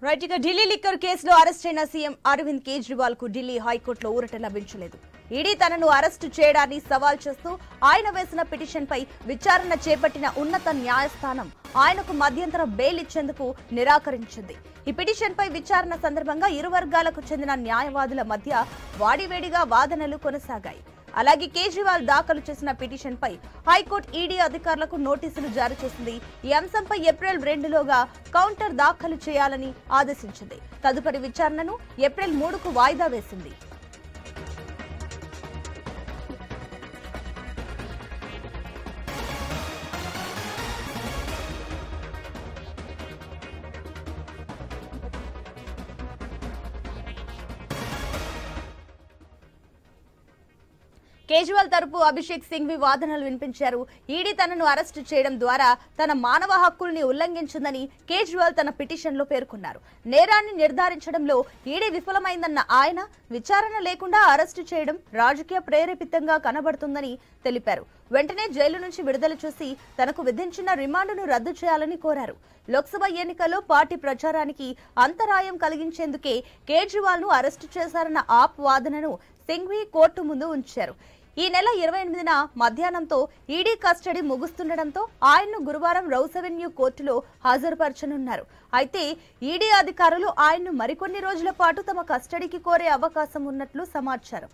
Right ఇక Delhi liquor కేసులో arrest అయిన సీఎం అరవింద్ కేజ్రీవాల్ కు ఢిల్లీ హైకోర్టులో ఊరట లభించలేదు. ఈడీ తనను అరెస్టు చేయడాన్ని సవాల్ చేస్తూ ఆయన వేసిన పిటిషన్ పై విచారణ చేపట్టిన ఉన్నత న్యాయస్థానం ఆయనకు మధ్యంతర బెయిల్ ఇచ్చేందుకు నిరాకరించింది. ఈ పిటిషన్ పై విచారణ సందర్భంగా ఇరు వర్గాలకు చెందిన న్యాయవాదుల మధ్య వాడివేడిగా వాదనలు కొనసాగాయి. అలాగే కేజ్రీవాల్ దాఖలు చేసిన పిటిషన్ పై హైకోర్టు ఈడీ అధికారులకు నోటీసులు జారీ చేసింది. ఈ అంశంపై ఏప్రిల్ 2లోగా కౌంటర్ దాఖలు చేయాలని ఆదేశించింది. తదుపరి విచారణను ఏప్రిల్ 3కు వాయిదా వేసింది. కేజ్రీవాల్ తరపు అభిషేక్ సింఘ్వి వాదనలు వినిపించారు. ఈడీ తనను అరెస్టు చేయడం ద్వారా తన మానవ హక్కుల్ని ఉల్లంఘించిందని కేజ్రీవాల్ తన పిటిషన్లో పేర్కొన్నారు. నేరాన్ని నిర్ధారించడంలో ఈడీ విఫలమైందన్న ఆయన విచారణ లేకుండా అరెస్టు చేయడం రాజకీయ ప్రేరేపితంగా కనబడుతుందని తెలిపారు. వెంటనే జైలు నుంచి విడుదల చేసి తనకు విధించిన రిమాండ్ను రద్దు చేయాలని కోరారు. లోక్సభ ఎన్నికల్లో పార్టీ ప్రచారానికి అంతరాయం కలిగించేందుకే కేజ్రీవాల్ ను అరెస్టు చేశారన్న ఆప్ వాదనను సింఘ్వి కోర్టు ముందు ఉంచారు. ఈ నెల 28న మధ్యాహ్నంతో ఈడీ కస్టడీ ముగుస్తుండటంతో ఆయన్ను గురువారం రౌస్ అవెన్యూ కోర్టులో హాజరుపరచనున్నారు. అయితే ఈడీ అధికారులు ఆయన్ను మరికొన్ని రోజుల పాటు తమ కస్టడీకి కోరే అవకాశం ఉన్నట్లు సమాచారం.